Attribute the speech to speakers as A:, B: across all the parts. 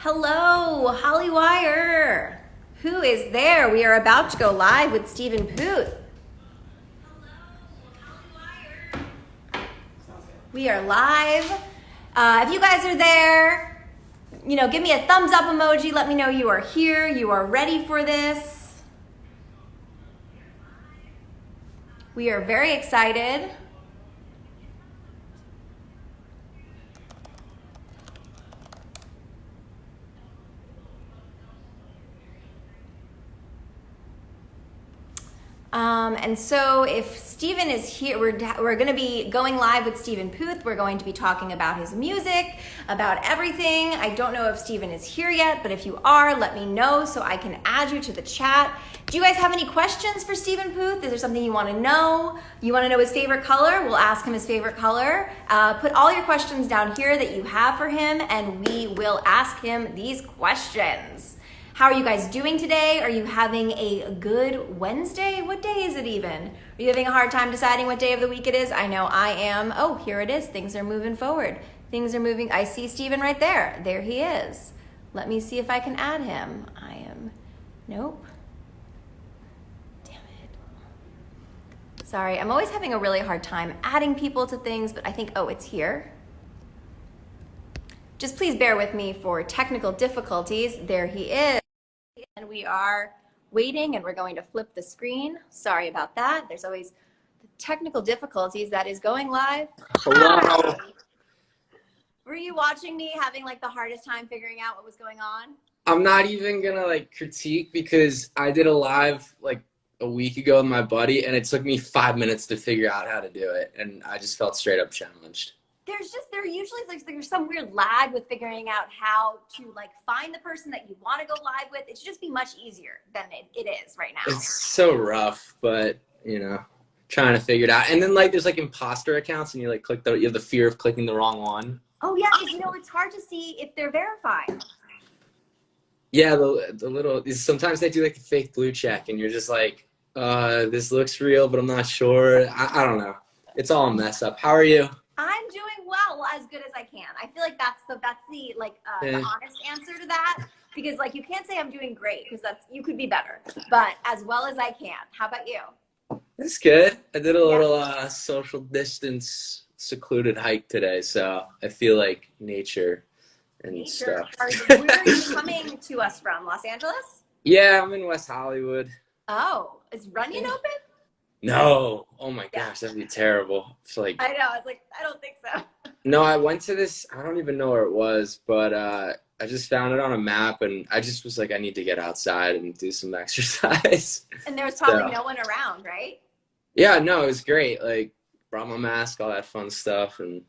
A: Hello, Hollywire. Who is there? We are about to go live with Stephen Puth. We are live. If you guys are there, give me a thumbs up emoji. Let me know you are here. You are ready for this. We are very excited. And so if Stephen is here, we're going to be going live with Stephen Puth. We're going to be talking about his music, about everything. I don't know if Stephen is here yet, but if you are, let me know so I can add you to the chat. Do you guys have any questions for Stephen Puth? Is there something you want to know? You want to know his favorite color? We'll ask him his favorite color. Put all your questions down here that you have for him, and we will ask him these questions. How are you guys doing today? Are you having a good Wednesday? What day is it even? Are you having a hard time deciding what day of the week it is? I know I am. Oh, here it is. Things are moving forward. Things are moving. I see Stephen right there. There he is. Let me see if I can add him. Nope. Damn it. Sorry, I'm always having a really hard time adding people to things, but I think, it's here. Just please bear with me for technical difficulties. There he is. And we are waiting, and we're going to flip the screen. Sorry about that. There's always the technical difficulties. That is going live.
B: Hello.
A: Hi. Were you watching me having the hardest time figuring out what was going on?
B: I'm not even gonna critique because I did a live a week ago with my buddy, and it took me 5 minutes to figure out how to do it, and I just felt straight up challenged.
A: There usually there's some weird lag with figuring out how to find the person that you want to go live with. It should just be much easier than it is right now.
B: It's so rough, but trying to figure it out. And then there's imposter accounts, and you you have the fear of clicking the wrong one.
A: Oh yeah, because it's hard to see if they're verified.
B: Yeah, the little sometimes they do a fake blue check, and you're just this looks real, but I'm not sure. I don't know. It's all a mess up. How are you?
A: I'm doing well, as good as I can. I feel that's the the honest answer to that, because you can't say I'm doing great, because you could be better, but as well as I can. How about you?
B: That's good. I did a little social distance secluded hike today, so I feel like nature and stuff.
A: Where are you coming to us from? Los Angeles?
B: Yeah, I'm in West Hollywood.
A: Oh, is Runyon open?
B: No. Oh my gosh, that'd be terrible. It's
A: I know. I was I don't think so.
B: No, I went to this. I don't even know where it was, but I just found it on a map, and I just was I need to get outside and do some exercise.
A: And there was probably no one around, right?
B: Yeah, no, it was great. Brought my mask, all that fun stuff, and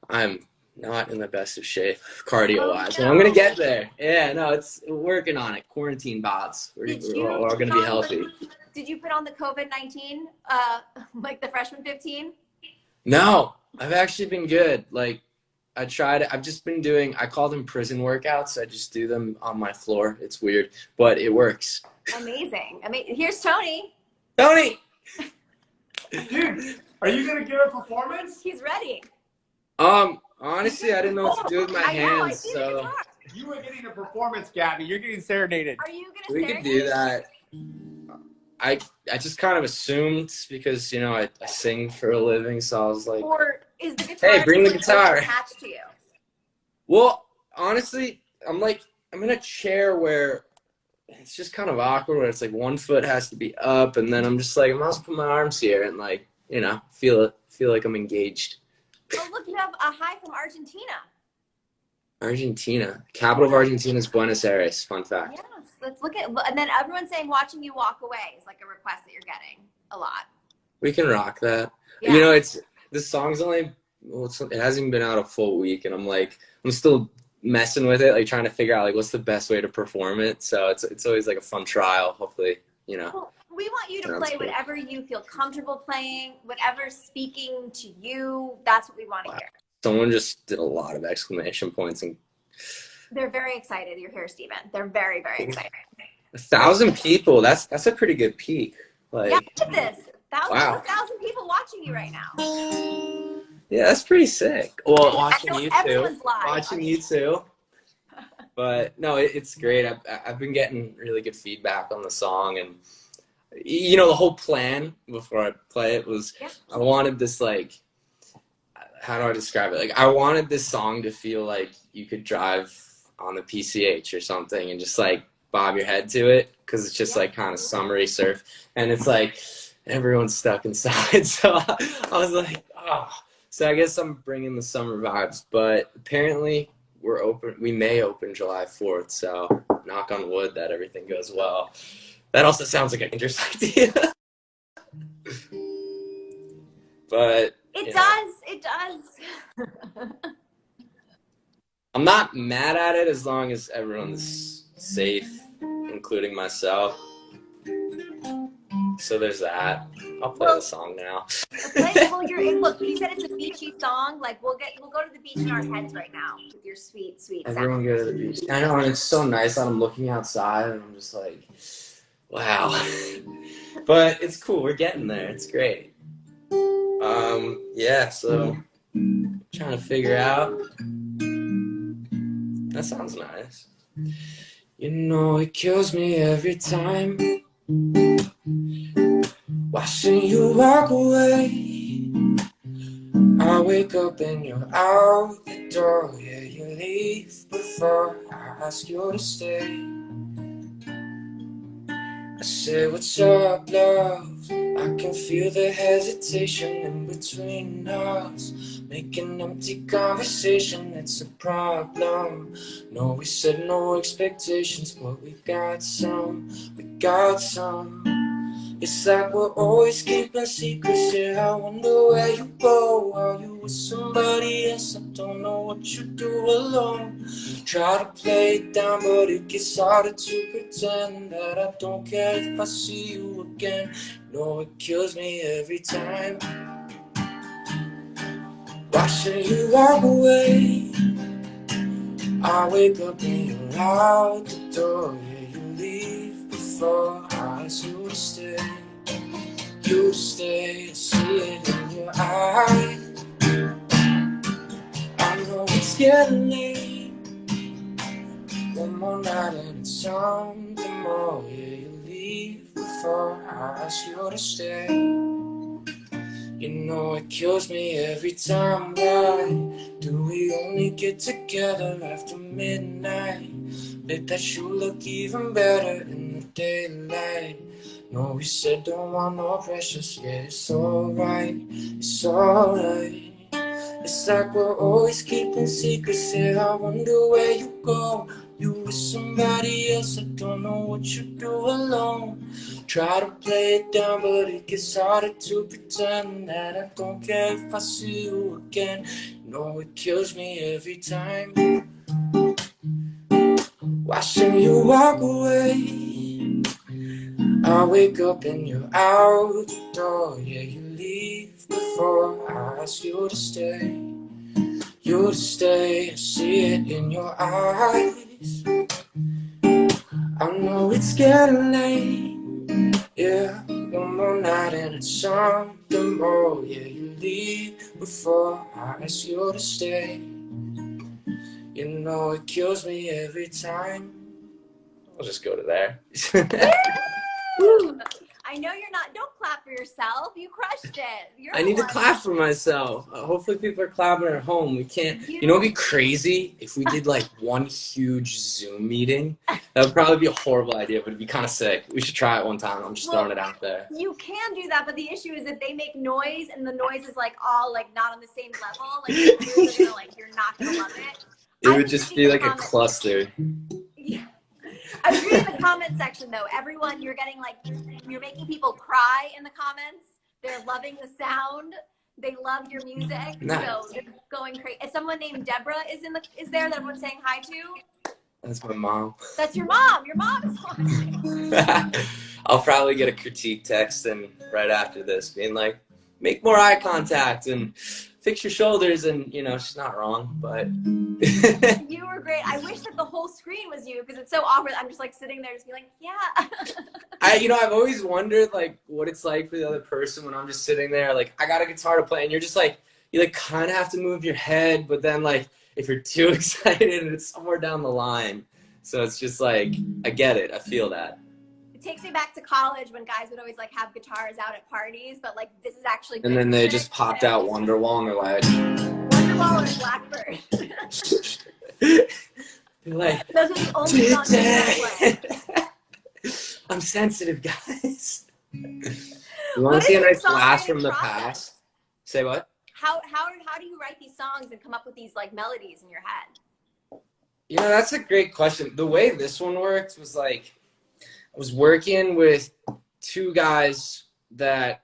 B: I'm not in the best of shape cardio-wise. And I'm gonna get there. Yeah, no, it's working on it. Quarantine bots. We're gonna be healthy.
A: Did you put on the COVID-19, the freshman 15?
B: No, I've actually been good. I tried, I've just been doing, I call them prison workouts. I just do them on my floor. It's weird, but it works.
A: Amazing. Here's Tony.
B: Tony!
C: Dude, are you going to give a performance?
A: He's ready.
B: Honestly, I didn't know what to do with my hands, so.
C: You were getting a performance, Gabby. You're getting serenaded.
A: Are you going to
B: We could do that. I just kind of assumed because I sing for a living, so I was
A: or is the guitar
B: hey, bring the guitar
A: attached to you?
B: Well, honestly, I'm in a chair where it's just kind of awkward, where it's one foot has to be up, and then I'm just I might as well put my arms here and feel like I'm engaged.
A: Oh look, you have a hi from Argentina.
B: Argentina. Capital of Argentina is Buenos Aires. Fun fact.
A: Yes, let's look at, and then everyone's saying watching you walk away is a request that you're getting a lot.
B: We can rock that.
A: Yeah.
B: This song's only, it hasn't been out a full week, and I'm still messing with it, trying to figure out what's the best way to perform it. So it's always a fun trial. Hopefully, Well,
A: we want you to play whatever you feel comfortable playing, whatever's speaking to you. That's what we want to hear.
B: Someone just did a lot of exclamation points, and
A: they're very excited you're here, Stephen. They're very, very excited.
B: 1,000 people. That's a pretty good peak.
A: Yeah, look at this. 1,000 people watching you right now.
B: Yeah, that's pretty sick. Well, watching you too.
A: Everyone's live.
B: Watching you too. But no, it's great. I've been getting really good feedback on the song, and you know, the whole plan before I play it was I wanted this, like, how do I describe it? Like, I wanted this song to feel like you could drive on the PCH or something and just like bob your head to it, because it's just like kind of summery surf, and it's like everyone's stuck inside. So I was like, oh. So I guess I'm bringing the summer vibes, but apparently we may open July 4th, so knock on wood that everything goes well. That also sounds like an interesting idea. But
A: it does.
B: I'm not mad at it as long as everyone's safe, including myself. So there's that. I'll play the song now.
A: Look, you said it's a beachy song. Like, we'll go to the beach in our heads right now with your sweet
B: Everyone
A: sound.
B: go to the beach. I know, and it's so nice that I'm looking outside and I'm just like, wow. But it's cool. We're getting there. It's great. Yeah, so trying to figure out. That sounds nice. You know, it kills me every time watching you walk away. I wake up and you're out the door. Yeah, you leave before I ask you to stay. I say, what's up, love? I can feel the hesitation in between us, making empty conversation, it's a problem. No, we said no expectations, but we got some. It's like we're always keeping secrets, yeah. I wonder where you go. Are you with somebody else? I don't know what you do alone. Try to play it down, but it gets harder to pretend that I don't care if I see you again. No, it kills me every time watching you walk away. I wake up and you're out the door. Yeah, you leave before I ask you to stay. You stay, I see it in your eyes. I know it's getting late. One more night and it's something more. Yeah, you leave before I ask you to stay. You know it kills me every time. Why do we only get together after midnight? Bet that you look even better in the daylight. No, we said don't want no pressures. Yeah, it's alright, it's alright. It's like we're always keeping secrets. Yeah, I wonder where you go. You with somebody else, I don't know what you do alone. Try to play it down, but it gets harder to pretend that I don't care if I see you again. No, it kills me every time watching you walk away. I wake up and you're out the door. Yeah, you leave before I ask you to stay. You to stay, I see it in your eyes. I know it's getting late. Yeah, one more night and it's something more. Yeah, you leave before I ask you to stay. You know it kills me every time. I'll just go to there.
A: Woo! I know you're not. Don't clap for yourself. You crushed it.
B: I need to clap for myself. Hopefully people are clapping at home. We can't. You know, it'd be crazy if we did like one huge Zoom meeting. That would probably be a horrible idea, but it'd be kind of sick. We should try it one time. I'm just throwing it out there.
A: You can do that, but the issue is that they make noise, and the noise is like all like not on the same level. Like you're not gonna love it.
B: It would just be like a cluster.
A: Yeah. I was reading the comment section though. Everyone, you're getting like, you're making people cry in the comments. They're loving the sound. They love your music.
B: Nice.
A: So they're going crazy. Is someone named Deborah is there that everyone's saying hi to?
B: That's my mom.
A: That's your mom. Your mom is watching.
B: I'll probably get a critique text and right after this being like, make more eye contact and fix your shoulders, and you know, she's not wrong, but
A: You were great. I wish that the whole screen was you because it's so awkward. I'm just like sitting there just being like, yeah.
B: I've always wondered like what it's like for the other person when I'm just sitting there, like I got a guitar to play and you're just like, you like kind of have to move your head, but then like if you're too excited, it's somewhere down the line. So it's just like, I get it. I feel that.
A: It takes me back to college when guys would always like have guitars out at parties, but like this is actually good
B: And then they
A: music.
B: just popped out Wonderwall and they're like,
A: Wonderwall or Blackbird.
B: they're like,
A: Those are the only songs I play.
B: I'm sensitive, guys. You
A: What
B: want
A: is
B: to see a
A: your
B: nice blast
A: songwriting
B: from the
A: process?
B: past? Say what?
A: How do you write these songs and come up with these like melodies in your head?
B: You know, that's a great question. The way this one worked was like, I was working with two guys that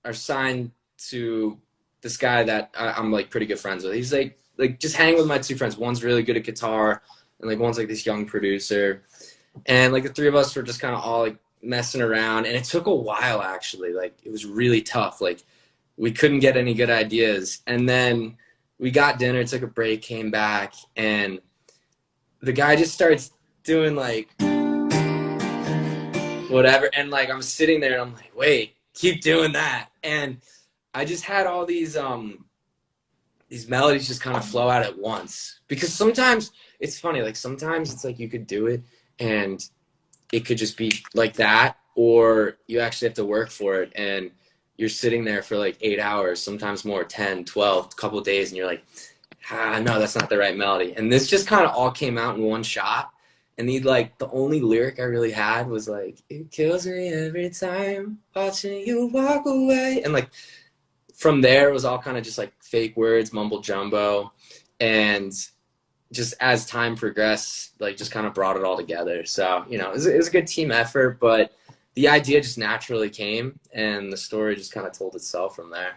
B: are signed to this guy that I'm like pretty good friends with. He's like just hang with my two friends. One's really good at guitar, and like one's like this young producer. And like the three of us were just kind of all like messing around, and it took a while actually. Like it was really tough. Like we couldn't get any good ideas, and then we got dinner, took a break, came back, and the guy just starts doing like whatever, and like I'm sitting there and I'm like, wait, keep doing that. And I just had all these melodies just kind of flow out at once, because sometimes it's funny, like sometimes it's like you could do it and it could just be like that, or you actually have to work for it and you're sitting there for like 8 hours, sometimes more, 10, 12, a couple of days, and you're like, no, that's not the right melody. And this just kind of all came out in one shot. And the only lyric I really had was like, it kills me every time watching you walk away. And like from there, it was all kind of just like fake words, mumble jumbo. And just as time progressed, like just kind of brought it all together. So, you know, it was a good team effort, but the idea just naturally came and the story just kind of told itself from there.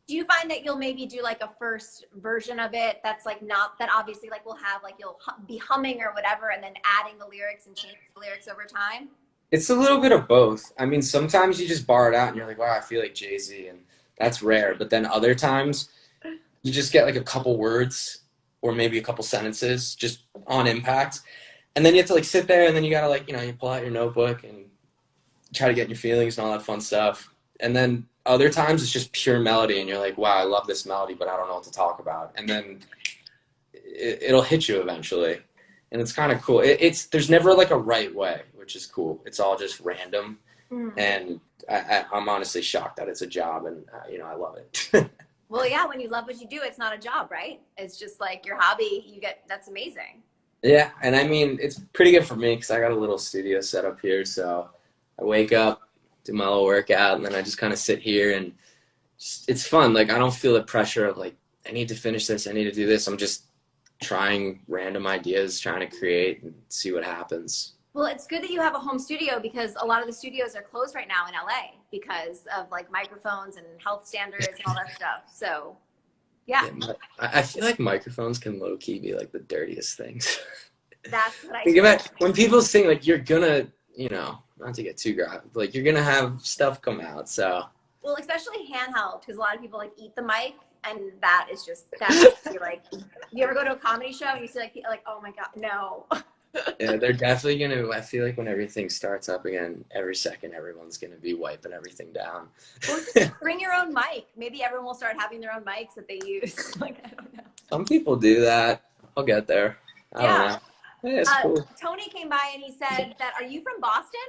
A: Do you find that you'll maybe do like a first version of it that's like not that obviously like we'll have like you'll be humming or whatever and then adding the lyrics and changing the lyrics over time?
B: It's a little bit of both. I mean, sometimes you just bar it out and you're like, wow, I feel like Jay-Z, and that's rare. But then other times you just get like a couple words or maybe a couple sentences just on impact. And then you have to like sit there and then you got to like, you know, you pull out your notebook and try to get in your feelings and all that fun stuff. And then other times it's just pure melody and you're like, wow, I love this melody, but I don't know what to talk about. And then it'll hit you eventually. And it's kind of cool. There's never like a right way, which is cool. It's all just random. And I'm honestly shocked that it's a job, and you know, I love it.
A: Well, yeah, when you love what you do, it's not a job, right? It's just like your hobby. That's amazing.
B: Yeah, and I mean, it's pretty good for me because I got a little studio set up here. So I wake up, do my little workout, and then I just kind of sit here, and it's fun. Like I don't feel the pressure of like, I need to finish this, I need to do this. I'm just trying random ideas, trying to create and see what happens.
A: Well, it's good that you have a home studio because a lot of the studios are closed right now in LA because of like microphones and health standards and all that stuff. So, yeah.
B: I feel like microphones can low key be like the dirtiest things.
A: That's what I
B: think about when people sing, like you're gonna, you know, not to get too graphic, like you're gonna have stuff come out. So. Well,
A: especially handheld, because a lot of people like eat the mic, and that is just like. You ever go to a comedy show and you see like oh my god, no.
B: Yeah, they're definitely gonna. I feel like when everything starts up again, every second everyone's gonna be wiping everything down.
A: Or just bring your own mic. Maybe everyone will start having their own mics that they use. Like I don't know.
B: Some people do that. I'll get there. I don't know. Yeah, it's cool.
A: Tony came by and he said that. Are you from Boston?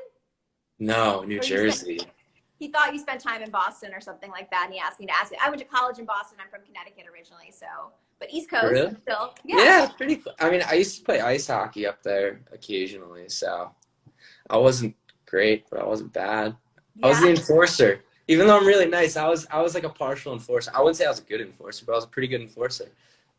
B: No, New Jersey.
A: He thought you spent time in Boston or something like that, and he asked me to ask you. I went to college in Boston. I'm from Connecticut originally, so. But East Coast
B: really?
A: Still.
B: Yeah, pretty cool. I mean, I used to play ice hockey up there occasionally, so I wasn't great, but I wasn't bad. Yeah. I was the enforcer. Even though I'm really nice, I was like a partial enforcer. I wouldn't say I was a good enforcer, but I was a pretty good enforcer.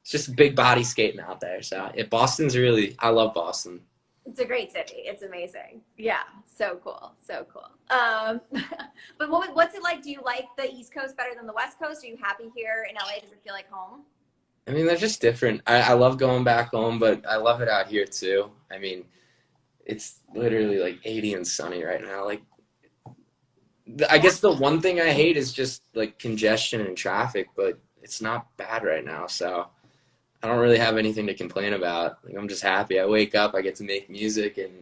B: It's just a big body skating out there. So Boston's really, I love Boston.
A: It's a great city. It's amazing. Yeah, so cool, so cool. But what's it like? Do you like the East Coast better than the West Coast? Are you happy here in LA? Does it feel like home?
B: I mean, they're just different. I love going back home, but I love it out here too. I mean, it's literally like 80 and sunny right now. Like, I guess the one thing I hate is just like congestion and traffic, but it's not bad right now. So I don't really have anything to complain about. Like, I'm just happy. I wake up, I get to make music, and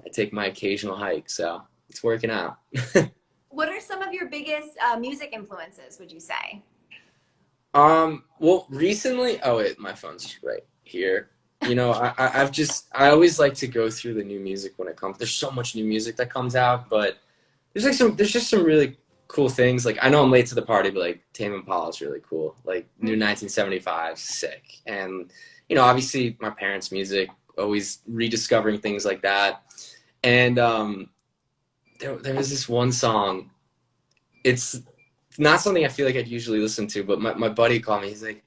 B: I take my occasional hike. So it's working out.
A: What are some of your biggest music influences, would you say?
B: Well, recently, oh wait, my phone's right hear. You know, I always like to go through the new music when it comes. There's so much new music that comes out, but there's just some really cool things. Like, I know I'm late to the party, but like Tame Impala's really cool. Like new 1975, sick. And you know, obviously my parents' music, always rediscovering things like that. And there was this one song. It's not something I feel like I'd usually listen to, but my buddy called me. He's like,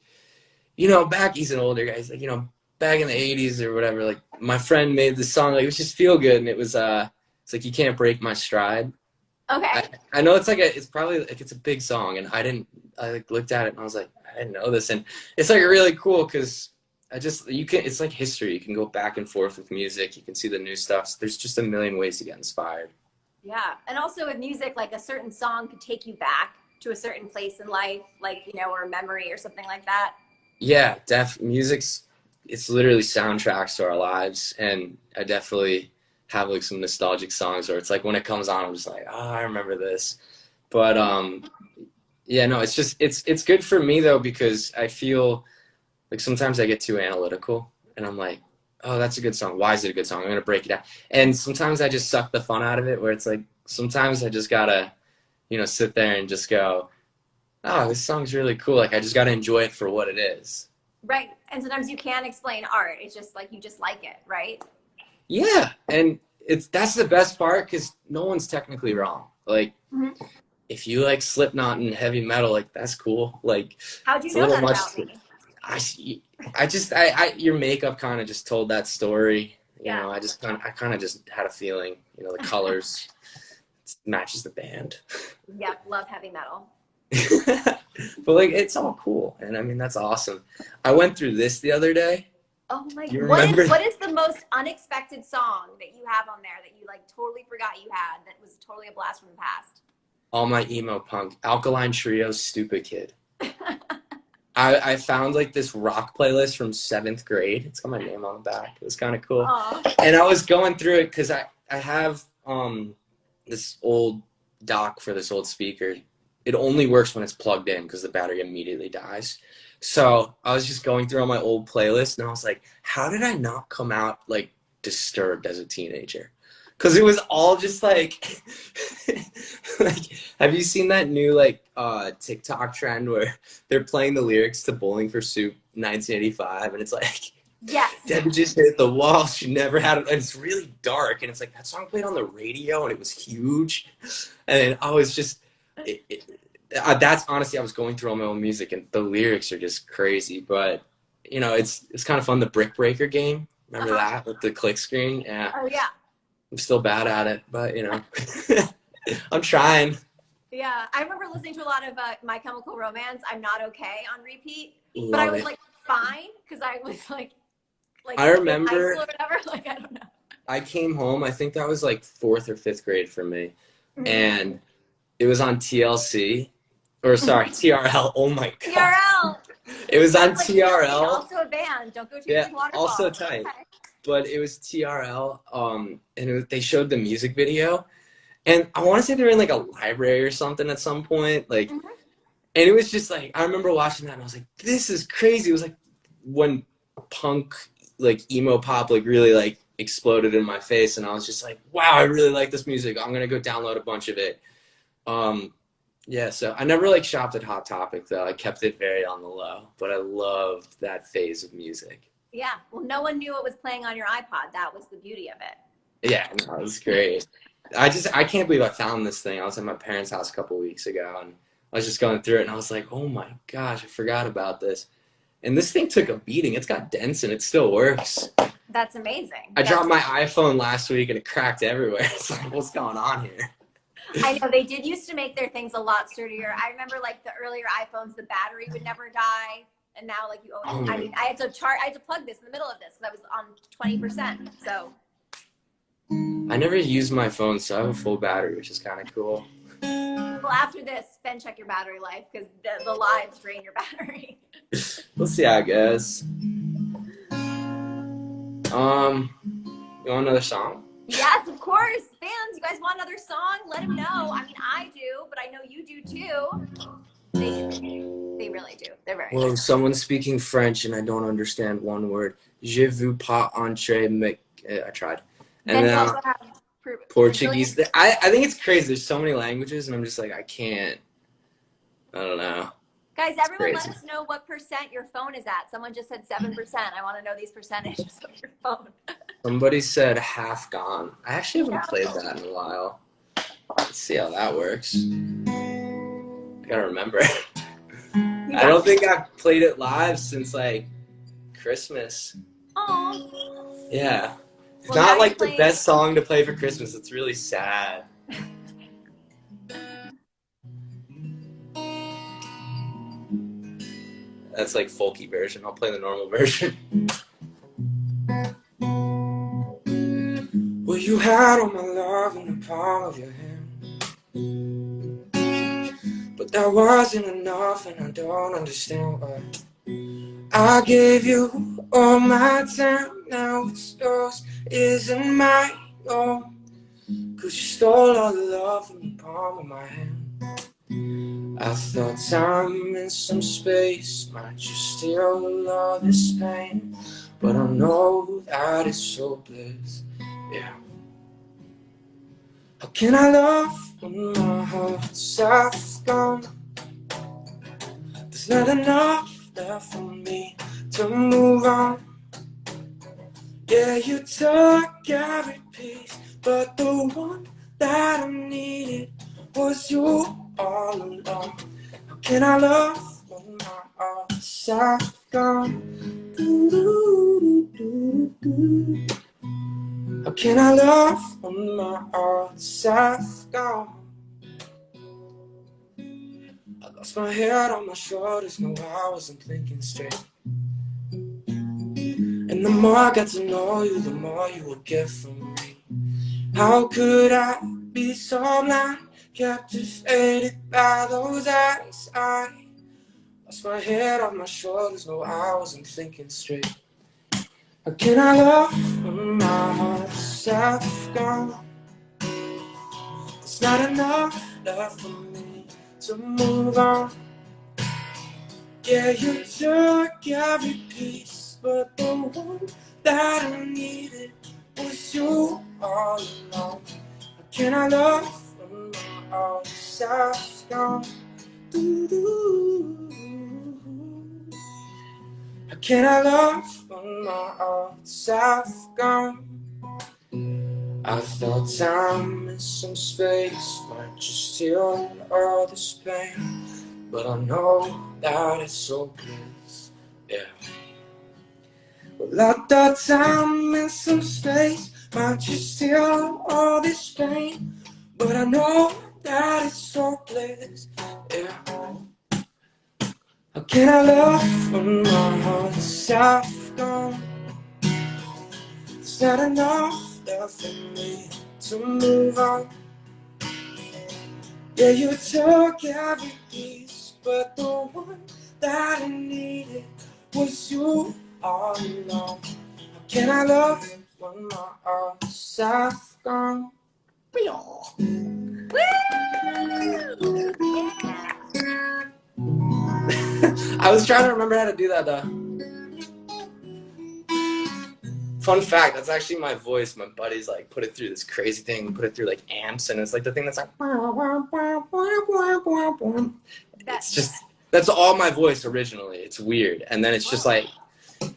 B: you know, he's an older guy. He's like, you know, back in the 80s or whatever, like my friend made this song, like it was just feel good, and it was it's like You Can't Break My Stride.
A: Okay.
B: I know it's probably like it's a big song, and I like looked at it and I was like, I didn't know this, and it's like really cool because it's like history. You can go back and forth with music. You can see the new stuff. So there's just a million ways to get inspired.
A: Yeah, and also with music, like a certain song could take you back to a certain place in life, like, you know, or a memory or something like that.
B: Yeah, it's literally soundtracks to our lives, and I definitely have like some nostalgic songs where it's like when it comes on, I'm just like, oh, I remember this. But yeah, no, it's good for me though, because I feel like sometimes I get too analytical, and I'm like, oh, that's a good song. Why is it a good song? I'm gonna break it down. And sometimes I just suck the fun out of it, where it's like sometimes I just gotta, you know, sit there and just go, oh, this song's really cool. Like I just gotta enjoy it for what it is.
A: Right. And sometimes you can't explain art. It's just like you just like it, right?
B: Yeah, and that's the best part, because no one's technically wrong. Like, if you like Slipknot and heavy metal, like that's cool. Like,
A: how'd you know that about me?
B: Your makeup kind of just told that story. You
A: Yeah.
B: know, I kind of just had a feeling. You know, the colors matches the band.
A: Yeah, love heavy metal.
B: But like, it's all cool, and I mean that's awesome. I went through this the other day.
A: Oh my
B: You
A: God.
B: remember?
A: What is the most unexpected song that you have on there that you like totally forgot you had that was totally a blast from the past?
B: All my emo punk, Alkaline Trio's Stupid Kid. I found like this rock playlist from 7th grade. It's got my name on the back. It was kind of cool.
A: Aww.
B: And I was going through it because I have this old dock for this old speaker. It only works when it's plugged in because the battery immediately dies. So I was just going through all my old playlists, and I was like, how did I not come out like Disturbed as a teenager? Because it was all just like, like, have you seen that new like TikTok trend where they're playing the lyrics to Bowling for Soup 1985, and it's like,
A: yes,
B: Debbie just hit the wall. She never had it, and it's really dark, and it's like that song played on the radio, and it was huge, and I was just. That's honestly, I was going through all my own music, and the lyrics are just crazy. But you know, it's kind of fun. The Brick Breaker game, remember that with the click screen? Yeah.
A: Oh yeah.
B: I'm still bad at it, but you know, I'm trying.
A: Yeah, I remember listening to a lot of My Chemical Romance. I'm Not Okay on repeat,
B: Love
A: but I was
B: it.
A: like fine because I was like
B: I remember
A: in high school or whatever. Like I don't know.
B: I came home. I think that was like 4th or 5th grade for me,
A: Mm-hmm.
B: and it was on TLC. Or sorry, TRL. Oh my god.
A: TRL.
B: It was on
A: Like,
B: TRL.
A: Also a band. Don't go chasing waterfalls.
B: Also tight.
A: Okay.
B: But it was TRL. And they showed the music video, and I want to say they were in like a library or something at some point. Like, and it was just like I remember watching that, and I was like, "This is crazy." It was like when punk, like emo pop, like really like exploded in my face, and I was just like, "Wow, I really like this music. I'm gonna go download a bunch of it." Yeah, so I never like shopped at Hot Topic though. I kept it very on the low, but I loved that phase of music.
A: Yeah, well, no one knew it was playing on your iPod. That was the beauty of it.
B: Yeah, no, it was great. I can't believe I found this thing. I was at my parents' house a couple weeks ago, and I was just going through it, and I was like, oh my gosh, I forgot about this. And this thing took a beating. It's got dents, and it still works.
A: That's amazing.
B: I dropped my iPhone last week, and it cracked everywhere. It's like, what's going on here?
A: I know they did used to make their things a lot sturdier. I remember like the earlier iPhones, the battery would never die, and now like you always. I mean, I had to plug this in the middle of this because I was on 20%. So.
B: I never use my phone, so I have a full battery, which is kind of cool.
A: Well, after this, then check your battery life because the lives drain your battery.
B: We'll see how it goes. You want another song?
A: Yes, of course. Fans, you guys want another song? Let them know. I mean, I do, but I know you do too. They really do. They're very
B: Well,
A: nice.
B: someone's speaking French and I don't understand one word. Je veux pas entrer, mais I tried. And
A: Then you
B: then
A: also have
B: Portuguese. I think it's crazy. There's so many languages, and I'm just like, I can't. I don't know.
A: Guys, everyone, let
B: Crazy.
A: us know what percent your phone is at. Someone just said 7%. I want to know these percentages of your phone.
B: Somebody said half gone. I actually haven't played that in a while. Let's see how that works. I gotta remember. I don't think I've played it live since like Christmas.
A: Oh.
B: Yeah. It's
A: Well,
B: not
A: now
B: like
A: you're
B: the best song to play for Christmas. It's really sad. That's like folky version. I'll play the normal version. Well, you had all my love in the palm of your hand, but that wasn't enough, and I don't understand why. I gave you all my time, now it's yours, isn't mine, no. 'Cause you stole all the love from the palm of my hand. I thought time and some space might just steal all this pain, but I know that it's hopeless, yeah. How can I love when my heart's half gone? There's not enough left for me to move on. Yeah, you took every piece, but the one that I needed was you all along. How can I love when my heart's half gone? How can I love when my heart's half gone? I lost my head on my shoulders, no, I wasn't thinking straight. And the more I got to know you, the more you would get from me. How could I be so blind, captivated by those eyes? I lost my head on my shoulders, no, I wasn't thinking straight. How can I love when my heart's half gone? There's not enough left for me to move on. Yeah, you took every piece, but the one that I needed was you all along. How can I love when my heart's half gone? How can I love when my heart's half gone? I thought time and some space might just heal all this pain, but I know that it's hopeless, yeah. Well, I thought time and some space might just heal all this pain, but I know that it's hopeless, yeah. How can I love when my heart's half gone? There's not enough left for me to move on. Yeah, you took every piece, but the one that I needed was you all along. How can I love when my heart's half gone?
A: Woo! Yeah.
B: I was trying to remember how to do that though. Fun fact, that's actually my voice. My buddies like put it through this crazy thing, put it through like amps, and it's like the thing that's like it's just that's all my voice originally. It's weird. And then it's just like,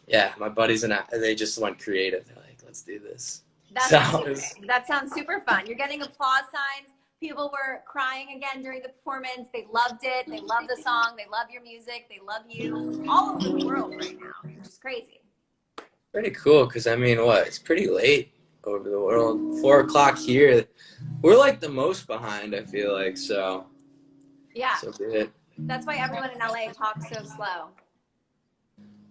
B: yeah, my buddies and I, they just went creative. They're like, let's do this.
A: That sounds super fun. You're getting applause signs. People were crying again during the performance. They loved it. They love the song. They love your music. They love you all over the world right now, which is crazy.
B: Pretty cool, because I mean, what? It's pretty late over the world. 4 o'clock here. We're like the most behind, I feel like, so.
A: Yeah.
B: So good.
A: That's why everyone in LA talks so slow.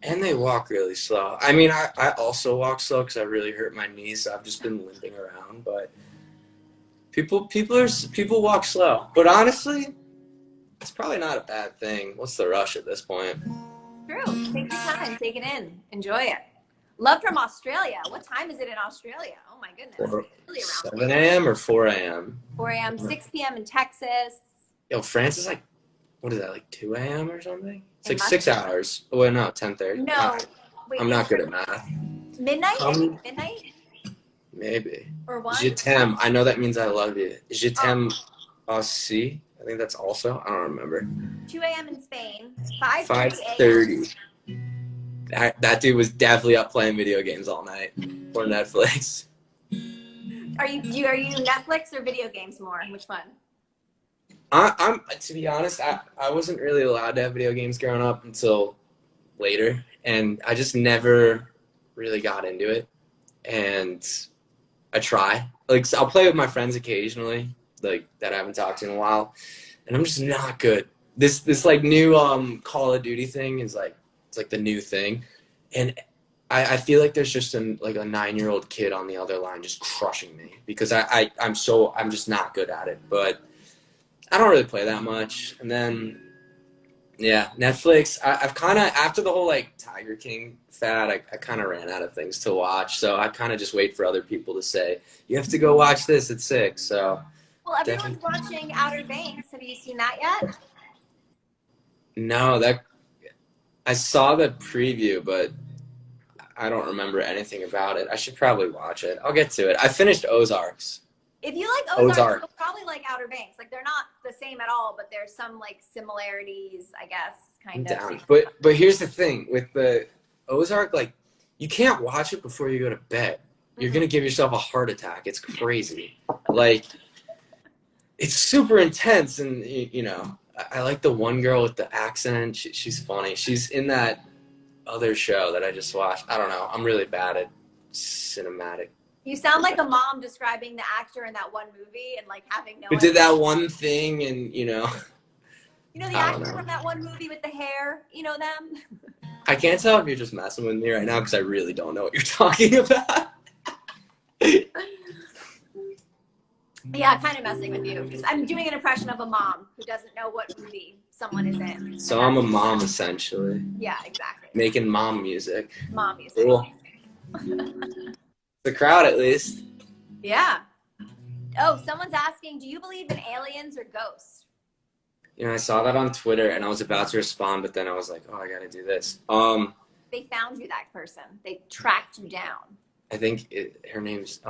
A: And
B: they walk really slow. I mean, I also walk slow because I really hurt my knees, so I've just been limping around, but people walk slow. But honestly, it's probably not a bad thing. What's the rush at this point?
A: True. Take your time. Take it in. Enjoy it. Love from Australia. What time is it in Australia? Oh my goodness. Really around
B: 7 a.m. or 4 a.m.?
A: 4 a.m., 6 p.m. in Texas.
B: Yo, France is like what is that, like 2 a.m. or something? It's
A: It
B: like
A: must
B: 6
A: be.
B: hours. Oh, wait, no, 10:30.
A: No. Wait,
B: I'm not good at math.
A: midnight? Midnight?
B: Maybe.
A: Or 1?
B: Je t'aime. I know that means I love you. Je
A: Oh.
B: t'aime aussi. I think that's also. I don't remember.
A: 2 a.m. in Spain. 5:30 a.m.
B: 5:30. That dude was definitely up playing video games all night or Netflix.
A: Are you Netflix or video games more? Which one?
B: I'm to be honest, I wasn't really allowed to have video games growing up until later, and I just never really got into it. And I try, like, so I'll play with my friends occasionally, like that I haven't talked to in a while, and I'm just not good. This like new Call of Duty thing is like, it's like the new thing, and I feel like there's just like a 9-year-old kid on the other line just crushing me because I'm just not good at it. But I don't really play that much. And then yeah, Netflix. I've kind of, after the whole like Tiger King fad, I kind of ran out of things to watch. So I kind of just wait for other people to say you have to go watch this at 6. So
A: well, everyone's watching Outer Banks. Have you seen that yet?
B: No, I saw the preview, but I don't remember anything about it. I should probably watch it. I'll get to it. I finished Ozarks.
A: If you like Ozarks, you'll probably like Outer Banks. Like, they're not the same at all, but there's some like similarities, I guess, kind of.
B: Down. But here's the thing with the Ozark, like, you can't watch it before you go to bed. You're gonna give yourself a heart attack. It's crazy. Like, it's super intense, and you know, I like the one girl with the accent. She's funny. She's in that other show that I just watched. I don't know. I'm really bad at cinematic.
A: You sound like a mom describing the actor in that one movie and like having no.
B: Who did that one thing, and you know.
A: You know the actor from that one movie with the hair. You know them.
B: I can't tell if you're just messing with me right now because I really don't know what you're talking about.
A: Yeah, kind of messing with you. I'm doing an impression of a mom who doesn't know what movie someone is in.
B: So I'm a mom, essentially.
A: Yeah, exactly.
B: Making mom music.
A: Mom music.
B: Cool. The crowd, at least.
A: Yeah. Oh, someone's asking, do you believe in aliens or ghosts?
B: You know, I saw that on Twitter, and I was about to respond, but then I was like, oh, I got to do this.
A: They found you, that person. They tracked you down.
B: I think her name's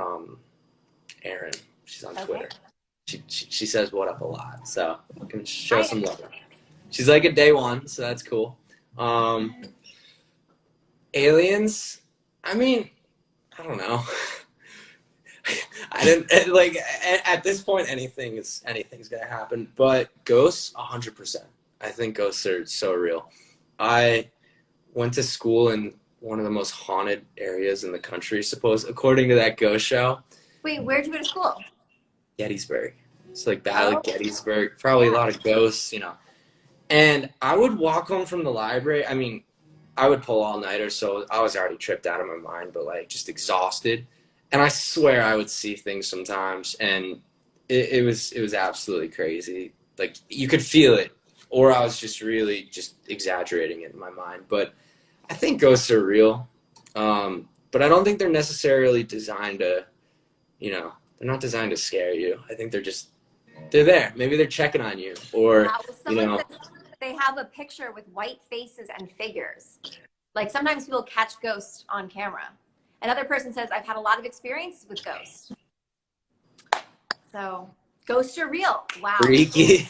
B: Erin. She's on Twitter. She says what up a lot, so I can show some love. She's like a day one, so that's cool. Aliens, I mean, I don't know. I didn't like at this point anything's gonna happen, but ghosts 100%. I think ghosts are so real. I went to school in one of the most haunted areas in the country, according to that ghost show.
A: Wait, where'd you go to school?
B: Gettysburg. It's like Battle of Gettysburg. Probably a lot of ghosts, you know. And I would walk home from the library. I mean, I would pull all-nighters, so I was already tripped out of my mind, but like just exhausted. And I swear I would see things sometimes, and it was absolutely crazy. Like, you could feel it, or I was just really just exaggerating it in my mind. But I think ghosts are real, but I don't think they're necessarily designed to, you know, they're not designed to scare you. I think they're there. Maybe they're checking on you, or, you know.
A: They have a picture with white faces and figures. Like, sometimes people catch ghosts on camera. Another person says, I've had a lot of experiences with ghosts. So, ghosts are real. Wow.
B: Freaky.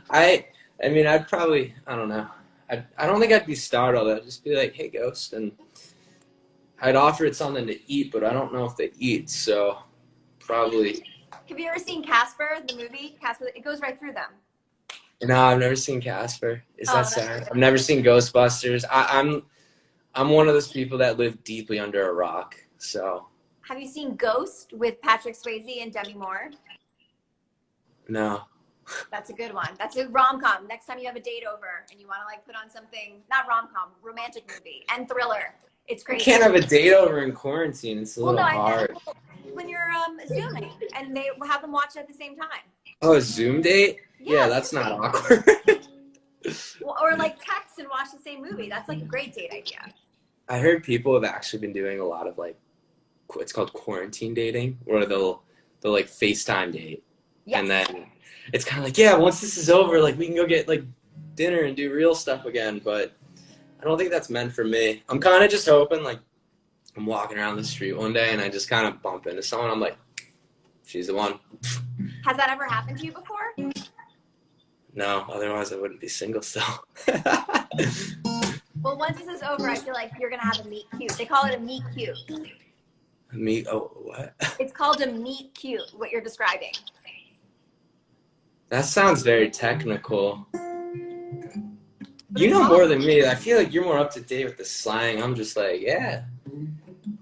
B: I mean, I don't know. I don't think I'd be startled. I'd just be like, hey, ghost. And I'd offer it something to eat, but I don't know if they eat. So, probably.
A: Have you ever seen Casper, the movie? Casper, it goes right through them.
B: No, I've never seen Casper. Is that sad? I've never seen Ghostbusters. I'm one of those people that live deeply under a rock. So.
A: Have you seen Ghost with Patrick Swayze and Demi Moore?
B: No.
A: That's a good one. That's a rom-com. Next time you have a date over and you want to like put on something, not rom-com, romantic movie and thriller. It's great.
B: I can't have a date over in quarantine. It's a little hard.
A: When you're Zooming and they have them watch it at the same time.
B: Oh, a Zoom date? Yeah, that's not awkward.
A: Or like text and watch the same movie. That's like a great date idea.
B: I heard people have actually been doing a lot of like, it's called quarantine dating, where they'll like FaceTime date. Yes. And then it's kind of like, yeah, once this is over, like we can go get like dinner and do real stuff again, but I don't think that's meant for me. I'm kind of just hoping, like, I'm walking around the street one day and I just kind of bump into someone. I'm like, she's the one.
A: Has that ever happened to you before?
B: No, otherwise I wouldn't be single still.
A: Well, once this is over, I feel like you're going to have a meet cute. They call it a meet cute.
B: Oh, what?
A: It's called a meet cute, what you're describing.
B: That sounds very technical. You know more than me. I feel like you're more up to date with the slang. I'm just like, yeah.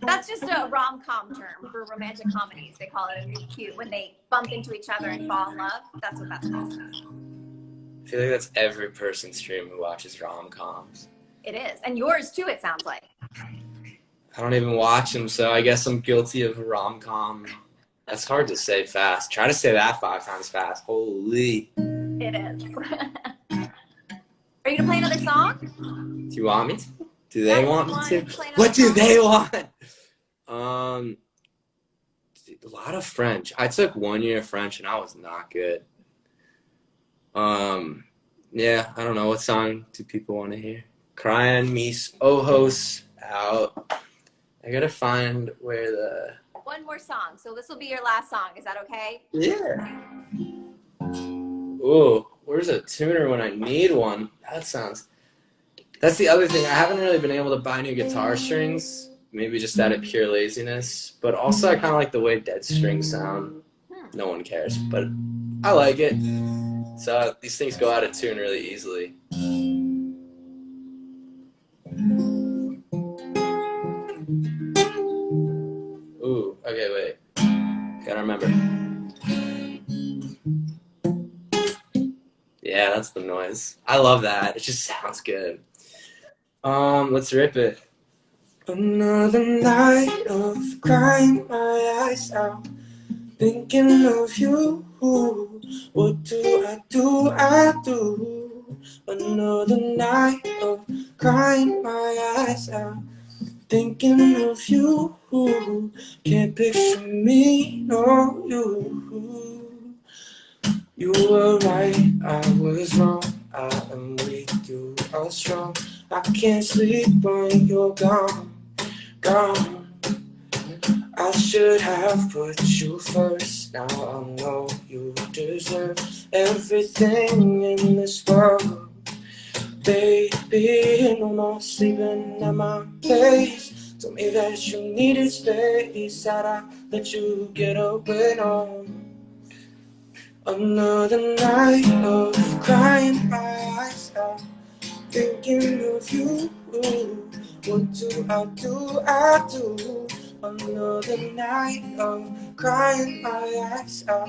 A: That's just a rom-com term for romantic comedies. They call it a meet cute when they bump into each other and fall in love. That's what that's called.
B: I feel like that's every person's dream who watches rom-coms.
A: It is. And yours too, it sounds like.
B: I don't even watch them, so I guess I'm guilty of a rom-com. That's hard to say fast. Try to say that 5 times fast. Holy.
A: It is. Are you going to play another song?
B: Do you want me to? Do they want me to?
A: Play another
B: What do
A: song?
B: they want? A lot of French. I took 1 year of French and I was not good. Yeah, I don't know. What song do people want to hear? Crying mis ojos out. I gotta find where the...
A: One more song. So this will be your last song. Is that okay?
B: Yeah. Ooh, where's a tuner when I need one? That's the other thing. I haven't really been able to buy new guitar strings. Maybe just out of pure laziness. But also I kind of like the way dead strings sound. No one cares, but I like it. So these things go out of tune really easily. Ooh, okay, wait. Gotta remember. Yeah, that's the noise. I love that. It just sounds good. Let's rip it. Another night of crying my eyes out, thinking of you. What do? I do. Another night of crying my eyes out, thinking of you. Can't picture me, no you. You were right, I was wrong. I am weak, you are strong. I can't sleep when you're gone. I should have put you first. Now I know you deserve everything in this world. Baby, no more sleeping at my place. Told me that you needed space. Said I let you get away on. Another night of crying my eyes out, thinking of you. What do? I do. Another night of crying my eyes out,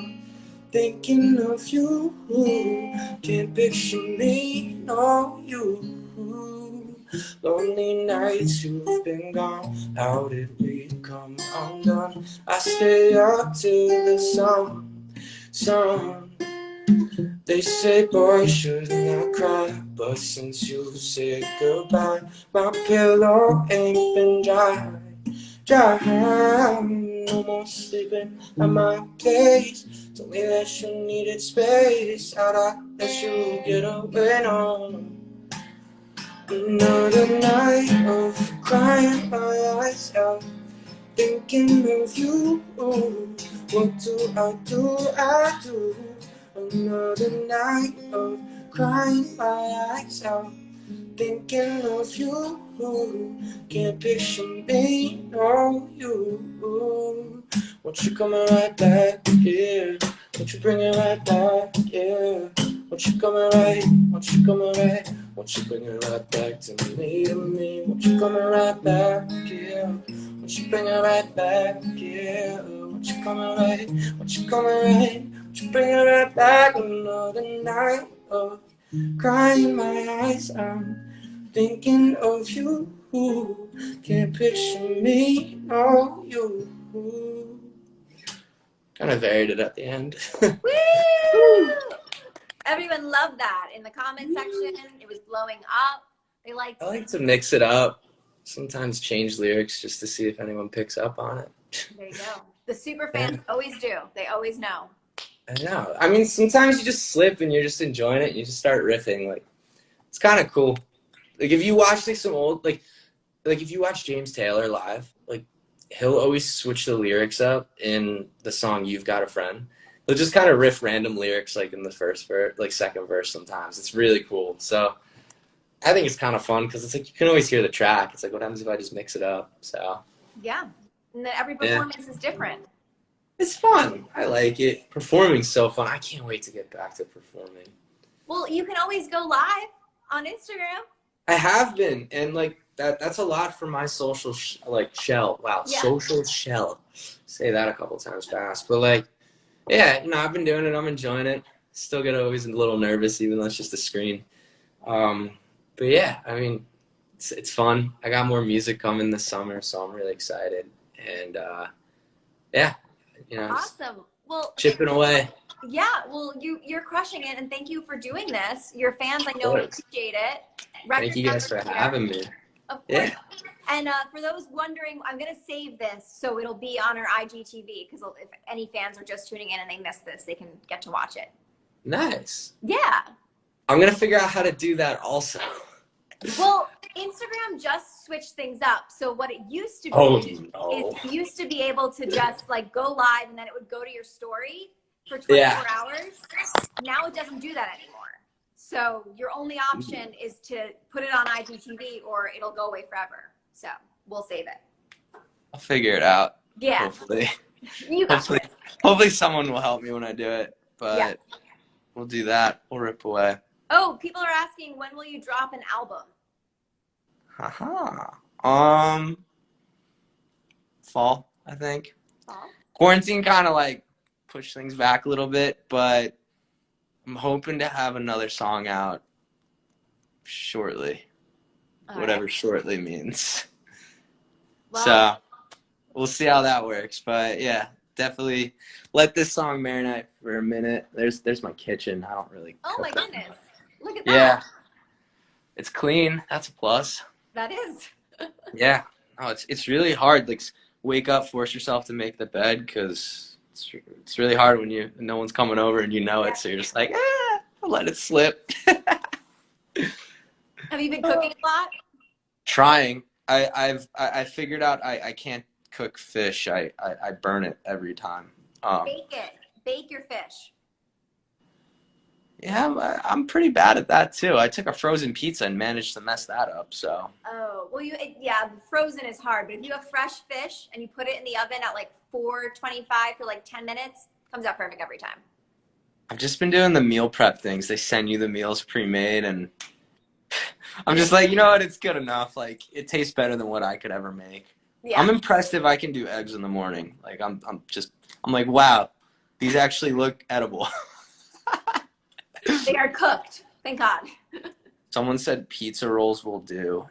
B: thinking of you. Can't picture me, no you. Lonely nights you've been gone. How did we come undone? I stay up till the sun. They say boys should not cry, but since you said goodbye, my pillow ain't been dry. No more sleeping at my place. Told me that you needed space. How'd I let you get away on? Another night of crying my eyes out, thinking of you. What do? I do. Another night of crying my eyes out, thinking of you. Can't picture me, no you. Won't you come right back here? Won't you bring it right back, yeah? Won't you come right? Won't you come right? Won't you bring it right back to me? Won't you come right back, yeah? Won't you bring it right back, yeah? Won't you come right? Won't you come right? Won't you bring it right back? Another night of crying my eyes out, thinking of you. Can't picture me, no you. Kind of varied it at the end.
A: Woo! Everyone loved that in the comment section. It was blowing up. They liked.
B: I like to mix it up. Sometimes change lyrics just to see if anyone picks up on it.
A: There you go. The super fans always do. They always know.
B: I know. I mean, sometimes you just slip and you're just enjoying it. And you just start riffing. Like, it's kind of cool. Like if you watch like some old like if you watch James Taylor live, like he'll always switch the lyrics up in the song "You've Got a Friend." He'll just kind of riff random lyrics like in the first verse, like second verse sometimes. It's really cool. So I think it's kind of fun because it's like you can always hear the track. It's like, what happens if I just mix it up? So
A: Yeah, and then every performance is different.
B: it's fun. I like it. Performing's so fun. I can't wait to get back to performing.
A: Well, you can always go live on Instagram.
B: I have been, and like that's a lot for my social shell. Wow,
A: Yeah.
B: social shell. Say that a couple times fast, but like, yeah, I've been doing it. I'm enjoying it. Still get always a little nervous, even though it's just a screen. But yeah, I mean, it's fun. I got more music coming this summer, so I'm really excited. And yeah,
A: Awesome. Well,
B: chipping away.
A: Yeah, well, you're crushing it, and thank you for doing this. Your fans, I know, appreciate it.
B: Thank you guys for having me.
A: Of course.
B: Yeah.
A: And for those wondering, I'm going to save this so it'll be on our IGTV, because if any fans are just tuning in and they missed this, they can get to watch it.
B: Nice.
A: Yeah.
B: I'm going to figure out how to do that also.
A: Well, Instagram just switched things up. So what it used to be is you used to be able to just like go live and then it would go to your story for 24 hours. Now it doesn't do that anymore. So your only option is to put it on IGTV or it'll go away forever. So we'll save it.
B: I'll figure it out.
A: Yeah.
B: Hopefully.
A: You got it.
B: Hopefully someone will help me when I do it. But we'll do that. We'll rip away.
A: Oh, people are asking, when will you drop an album?
B: Fall, I think.
A: Fall?
B: Quarantine kind of like pushed things back a little bit, but I'm hoping to have another song out shortly. Whatever shortly means. Well, so we'll see how that works. But yeah, definitely let this song marinate for a minute. There's my kitchen. I don't really
A: Oh my
B: cook
A: goodness. Look at that.
B: Yeah. It's clean. That's a plus.
A: That is.
B: Yeah. Oh, it's really hard. Like wake up, force yourself to make the bed because it's really hard when no one's coming over and you know it. So you're just like, I'll let it slip.
A: Have you been cooking a lot?
B: Trying. I figured out I can't cook fish. I burn it every time.
A: Bake it. Bake your fish.
B: Yeah, I'm pretty bad at that too. I took a frozen pizza and managed to mess that up. So.
A: Oh well, frozen is hard. But if you have fresh fish and you put it in the oven at like 425 for like 10 minutes, it comes out perfect every time.
B: I've just been doing the meal prep things. They send you the meals pre-made, and I'm just like, you know what? It's good enough. Like it tastes better than what I could ever make. Yeah. I'm impressed if I can do eggs in the morning. Like I'm like, wow, these actually look edible.
A: They are cooked. Thank God.
B: Someone said pizza rolls will do.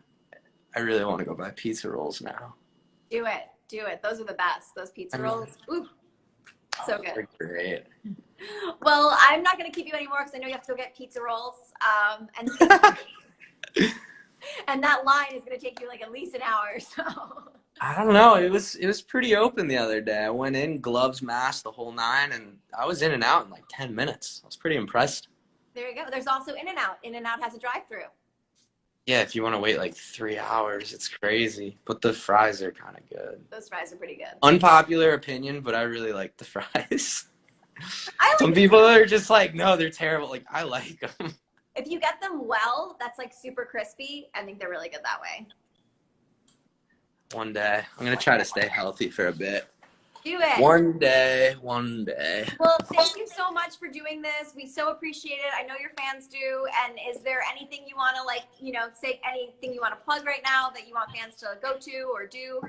B: I really want to go buy pizza rolls now.
A: Do it. Do it. Those are the best. Those pizza rolls. Ooh, so good.
B: They're great.
A: Well, I'm not going to keep you anymore because I know you have to go get pizza rolls. And that line is going to take you like at least an hour. So.
B: I don't know. It was pretty open the other day. I went in, gloves, mask, the whole nine, and I was in and out in like 10 minutes. I was pretty impressed.
A: There you go. There's also In-N-Out. In-N-Out has a drive-through.
B: Yeah, if you want to wait like 3 hours, it's crazy. But the fries are kind of good.
A: Those fries are pretty good.
B: Unpopular opinion, but I really like the fries.
A: Some
B: people are just like, no, they're terrible. Like, I like them.
A: If you get them well, that's like super crispy. I think they're really good that way.
B: One day. I'm going to try to stay healthy for a bit.
A: Do it.
B: One day.
A: Well, thank you so much for doing this. We so appreciate it. I know your fans do. And is there anything you want to say, anything you want to plug right now that you want fans to go to or do?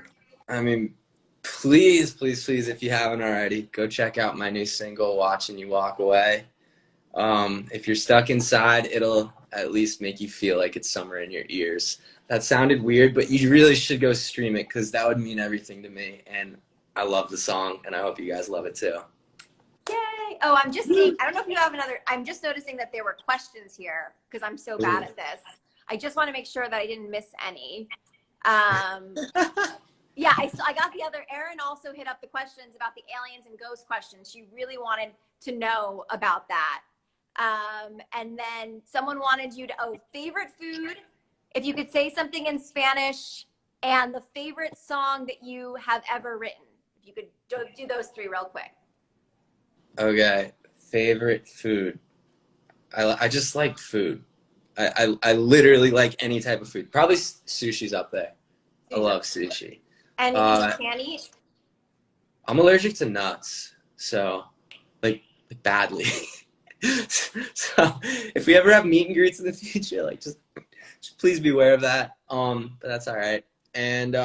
B: I mean, please, if you haven't already, go check out my new single, Watching You Walk Away. If you're stuck inside, it'll at least make you feel like it's summer in your ears. That sounded weird, but you really should go stream it because that would mean everything to me. And I love the song, and I hope you guys love it too.
A: Yay! Oh, I'm just seeing, I don't know if you have another, I'm just noticing that there were questions here because I'm so bad at this. I just want to make sure that I didn't miss any. Yeah, I got the other, Erin also hit up the questions about the aliens and ghost questions. She really wanted to know about that. And then someone wanted you to, favorite food, if you could say something in Spanish, and the favorite song that you have ever written. If you could do those three real quick.
B: Okay, favorite food. I just like food. I literally like any type of food. Probably sushi's up there. I love sushi.
A: And you can't eat?
B: I'm allergic to nuts, so like badly. So if we ever have meet and greets in the future, like just please be aware of that. But that's all right. And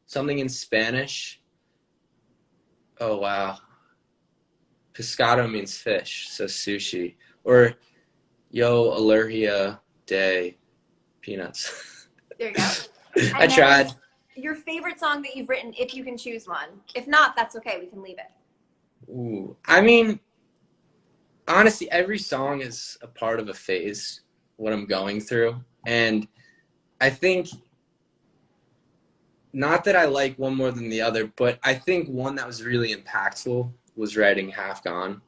B: something in Spanish. Oh wow. Pescado means fish, so sushi. Or yo allergia de peanuts.
A: There you go.
B: I tried.
A: Your favorite song that you've written, if you can choose one. If not, that's okay. We can leave it.
B: Ooh, I mean, honestly, every song is a part of a phase, what I'm going through. And I think, not that I like one more than the other, but I think one that was really impactful was writing Half Gone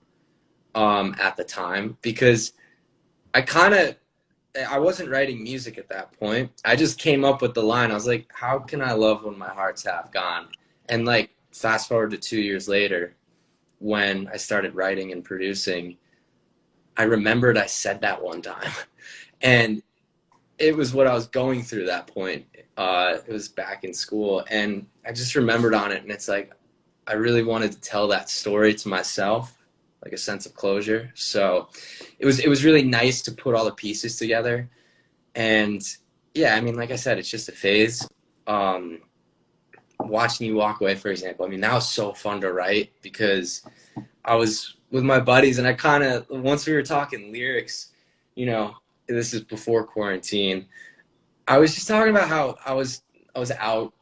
B: at the time, because I wasn't writing music at that point. I just came up with the line. I was like, how can I love when my heart's half gone? And like, fast forward to 2 years later, when I started writing and producing, I remembered I said that one time. And it was what I was going through that point. It was back in school. And I just remembered on it. And it's like, I really wanted to tell that story to myself, like a sense of closure. So it was really nice to put all the pieces together. And yeah, I mean, like I said, it's just a phase. Watching You Walk Away, for example, I mean, that was so fun to write, because I was with my buddies, and I kind of, once we were talking lyrics, you know, this is before quarantine, I was just talking about how I was out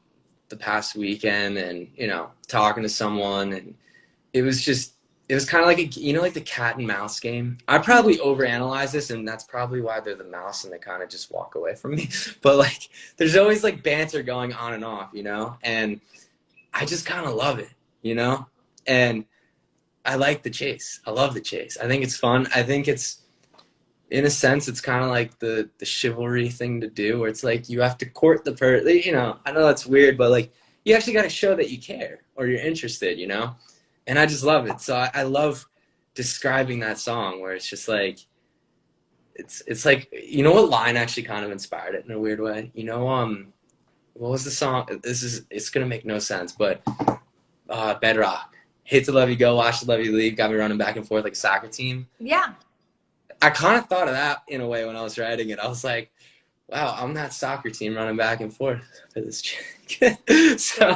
B: the past weekend, and, you know, talking to someone, and it was kind of like like the cat and mouse game. I probably overanalyze this, and that's probably why they're the mouse and they kind of just walk away from me. But like, there's always like banter going on and off, you know, and I just kind of love it, you know, and I like the chase. I love the chase. I think it's fun. I think it's, in a sense, it's kind of like the chivalry thing to do, where it's like you have to court the you know, I know that's weird, but like, you actually got to show that you care or you're interested, you know. And I just love it. So I love describing that song, where it's just like, it's like, you know what line actually kind of inspired it in a weird way? You know, what was the song? It's going to make no sense, but Bedrock. Hate to love you go, watch to love you leave, got me running back and forth like a soccer team.
A: Yeah.
B: I kind of thought of that in a way when I was writing it. I was like, wow, I'm that soccer team running back and forth for this chick. So,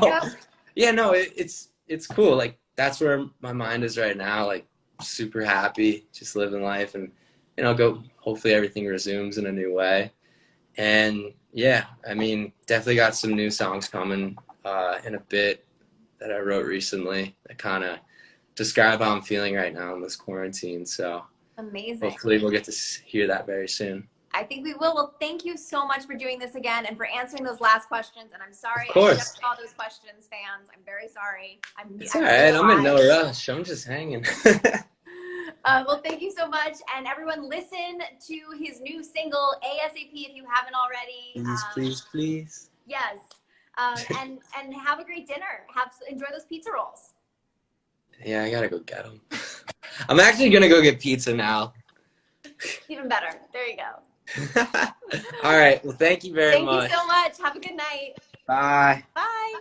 B: yeah, no, it's cool. Like, that's where my mind is right now, like super happy, just living life, and, you know, hopefully everything resumes in a new way. And yeah, I mean, definitely got some new songs coming in a bit that I wrote recently that kind of describe how I'm feeling right now in this quarantine. So
A: amazing.
B: Hopefully we'll get to hear that very soon.
A: I think we will. Well, thank you so much for doing this again and for answering those last questions. And I'm sorry I jumped all those questions, fans. I'm very sorry.
B: It's all right. I'm in no rush. I'm just hanging.
A: Well, thank you so much. And everyone, listen to his new single, ASAP, if you haven't already.
B: Please.
A: Yes. And have a great dinner. Enjoy those pizza rolls.
B: Yeah, I got to go get them. I'm actually going to go get pizza now.
A: Even better. There you go.
B: All right. Well, thank you very much.
A: Thank you so much. Have a good night.
B: Bye.
A: Bye.